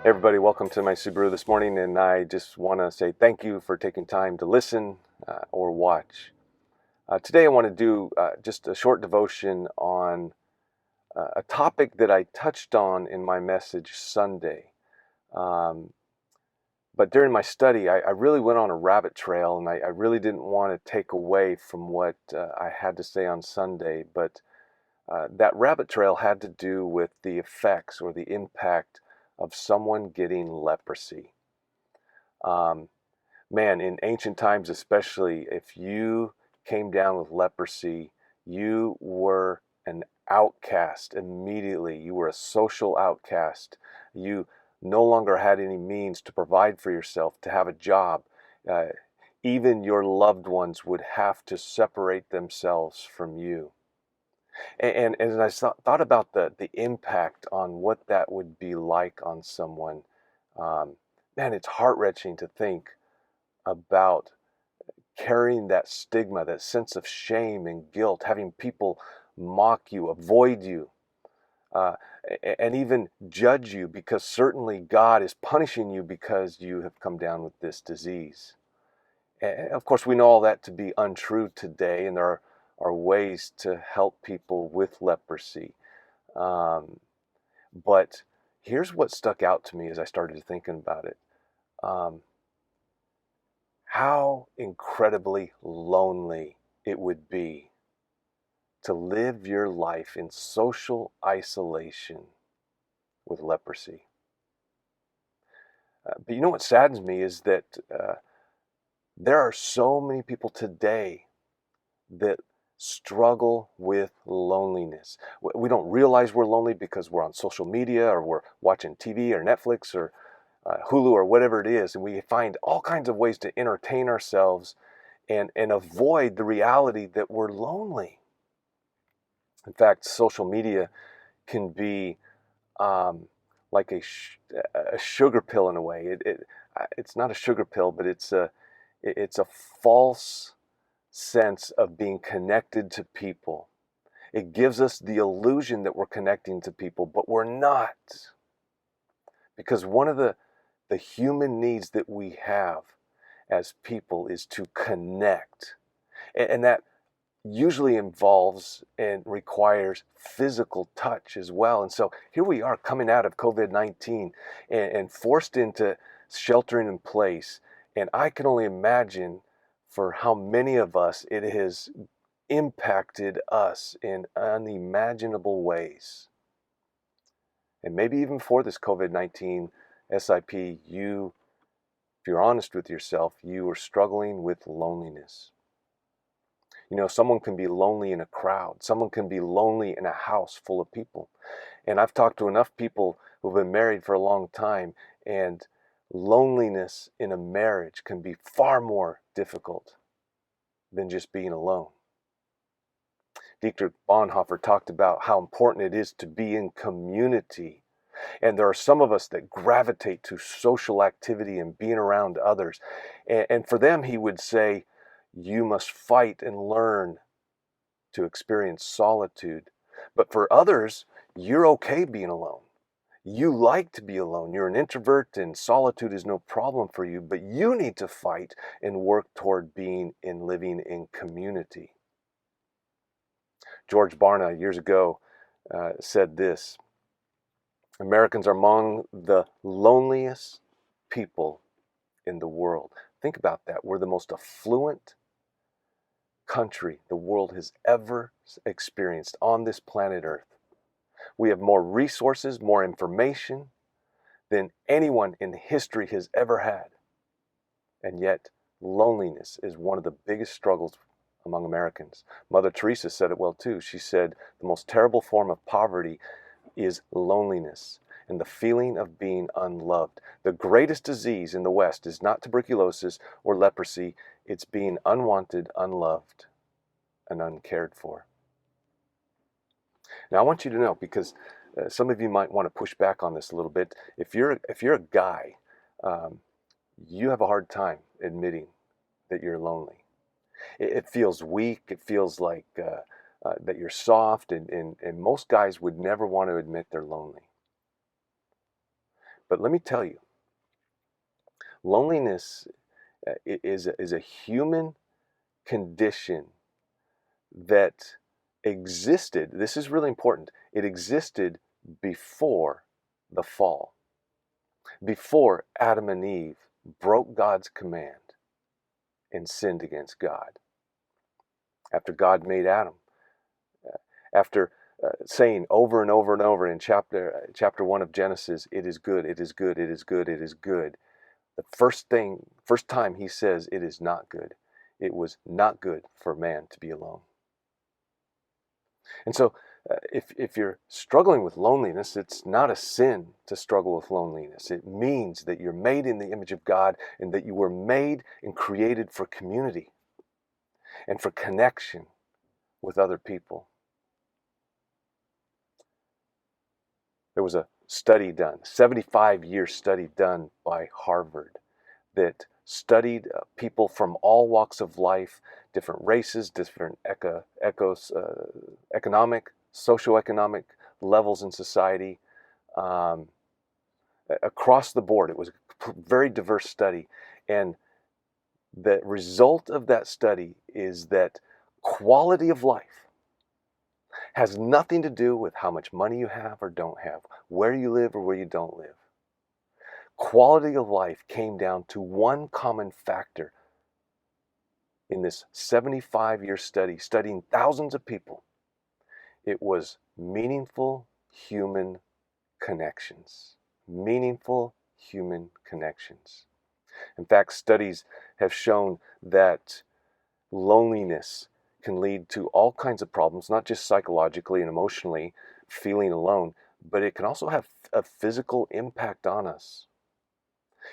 Hey everybody, welcome to my Subaru this morning, and I just want to say thank you for taking time to listen or watch. Today I want to do just a short devotion on a topic that I touched on in my message Sunday. Um, but during my study, I really went on a rabbit trail, and I really didn't want to take away from what I had to say on Sunday. But that rabbit trail had to do with the effects or the impact of someone getting leprosy. Um, Man, in ancient times, especially, if you came down with leprosy, you were an outcast immediately. You were a social outcast. You no longer had any means to provide for yourself, to have a job. Uh, Even your loved ones would have to separate themselves from you. And as I thought about the impact on what that would be like on someone, um, man, it's heart-wrenching to think about carrying that stigma, that sense of shame and guilt, having people mock you, avoid you, uh, and even judge you because certainly God is punishing you because you have come down with this disease. And of course, we know all that to be untrue today, and there are ways to help people with leprosy. Um, but here's what stuck out to me as I started thinking about it. Um, how incredibly lonely it would be to live your life in social isolation with leprosy. But you know what saddens me is that there are so many people today that struggle with loneliness. We don't realize we're lonely because we're on social media or we're watching TV or Netflix or Hulu or whatever it is, and we find all kinds of ways to entertain ourselves and avoid the reality that we're lonely. In fact, social media can be um, like a sugar pill in a way. It's not a sugar pill, but it's a false sense of being connected to people. It gives us the illusion that we're connecting to people, but we're not. Because one of the human needs that we have as people is to connect. And that usually involves and requires physical touch as well. And so here we are coming out of COVID-19 and forced into sheltering in place. And I can only imagine for how many of us it has impacted us in unimaginable ways. And maybe even for this COVID-19 SIP, if you're honest with yourself, you are struggling with loneliness. You know, someone can be lonely in a crowd. Someone can be lonely in a house full of people. And I've talked to enough people who've been married for a long time, and loneliness in a marriage can be far more difficult than just being alone. Dietrich Bonhoeffer talked about how important it is to be in community. And there are some of us that gravitate to social activity and being around others. And for them, he would say, you must fight and learn to experience solitude. But for others, you're okay being alone. You like to be alone. You're an introvert and solitude is no problem for you, but you need to fight and work toward being and living in community. George Barna years ago said this: Americans are among the loneliest people in the world. Think about that. We're the most affluent country the world has ever experienced on this planet Earth. We have more resources, more information than anyone in history has ever had. And yet, loneliness is one of the biggest struggles among Americans. Mother Teresa said it well too. She said, the most terrible form of poverty is loneliness and the feeling of being unloved. The greatest disease in the West is not tuberculosis or leprosy, it's being unwanted, unloved, and uncared for. Now, I want you to know, because some of you might want to push back on this a little bit. If you're a guy, um, you have a hard time admitting that you're lonely. It feels weak. It feels like that you're soft, and most guys would never want to admit they're lonely. But let me tell you, loneliness is a human condition that existed. This is really important. It existed before the fall, before Adam and Eve broke God's command and sinned against God. After God made Adam, after saying over and over and over in chapter 1 of Genesis, it is good, it is good, it is good, it is good. The first time he says it is not good. It was not good for man to be alone. And so if you're struggling with loneliness, it's not a sin to struggle with loneliness. It means that you're made in the image of God and that you were made and created for community and for connection with other people. There was a study done, 75-year study done by Harvard that studied people from all walks of life, different races, different economic, socioeconomic levels in society, across the board. It was a very diverse study. And the result of that study is that quality of life has nothing to do with how much money you have or don't have, where you live or where you don't live. Quality of life came down to one common factor in this 75-year study, studying thousands of people. It was meaningful human connections. Meaningful human connections. In fact, studies have shown that loneliness can lead to all kinds of problems, not just psychologically and emotionally, feeling alone, but it can also have a physical impact on us.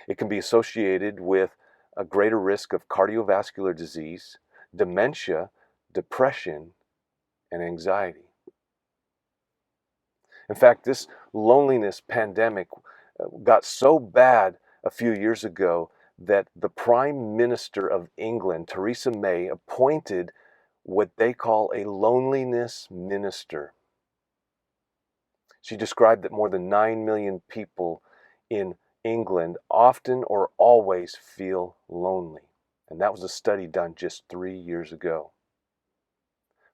It can be associated with a greater risk of cardiovascular disease, dementia, depression, and anxiety. In fact, this loneliness pandemic got so bad a few years ago that the Prime Minister of England, Theresa May, appointed what they call a loneliness minister. She described that more than 9 million people in England often or always feel lonely. And that was a study done just 3 years ago.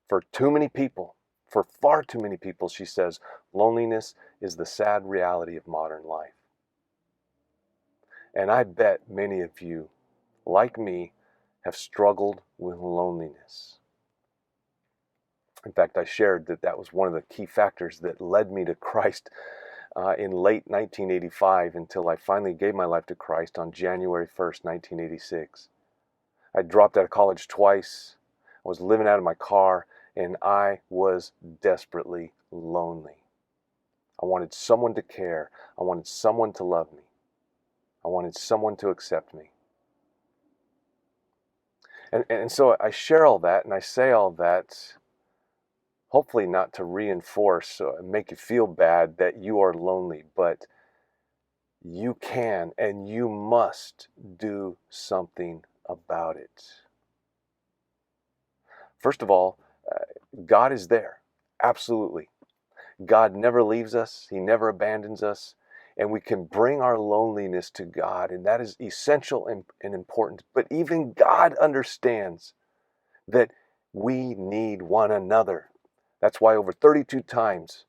For too many people, for far too many people, she says, loneliness is the sad reality of modern life. And I bet many of you, like me, have struggled with loneliness. In fact, I shared that that was one of the key factors that led me to Christ in late 1985 until I finally gave my life to Christ on January 1st, 1986. I dropped out of college twice. I was living out of my car, and I was desperately lonely. I wanted someone to care. I wanted someone to love me. I wanted someone to accept me. And so I share all that and I say all that, hopefully not to reinforce or make you feel bad that you are lonely, but you can and you must do something about it. First of all, God is there. Absolutely. God never leaves us. He never abandons us. And we can bring our loneliness to God, and that is essential and important. But even God understands that we need one another. That's why over 32 times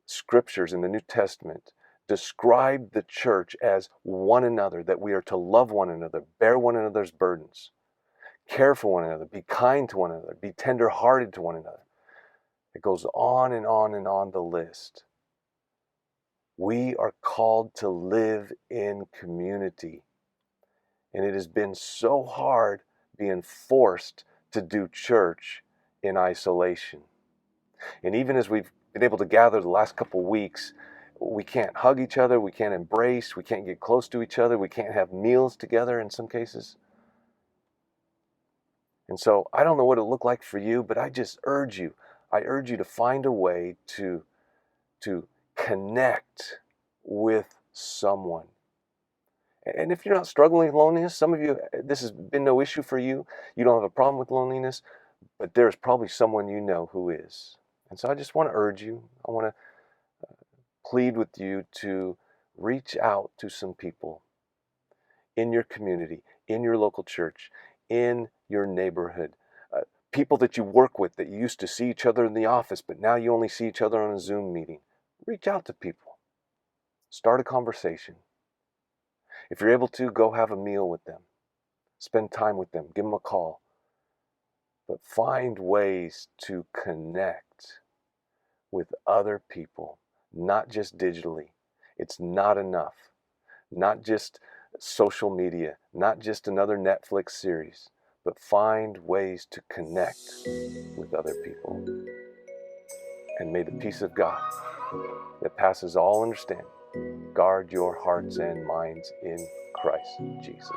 scriptures in the New Testament describe the church as one another, that we are to love one another, bear one another's burdens, care for one another, be kind to one another, be tender-hearted to one another. It goes on and on and on the list. We are called to live in community. And it has been so hard being forced to do church in isolation. And even as we've been able to gather the last couple of weeks, we can't hug each other, we can't embrace, we can't get close to each other, we can't have meals together in some cases. And so I don't know what it looked like for you, but I urge you to find a way to connect with someone. And if you're not struggling with loneliness, some of you, this has been no issue for you. You don't have a problem with loneliness, but there's probably someone you know who is. And so I just want to urge you, I want to plead with you to Reach out to some people in your community, in your local church, in your neighborhood, people that you work with that you used to see each other in the office, but now you only see each other on a Zoom meeting. Reach out to people. Start a conversation. If you're able to, go have a meal with them. Spend time with them. Give them a call. But find ways to connect with other people, not just digitally. It's not enough. Not just social media, not just another Netflix series, but find ways to connect with other people. And may the peace of God that passes all understanding guard your hearts and minds in Christ Jesus.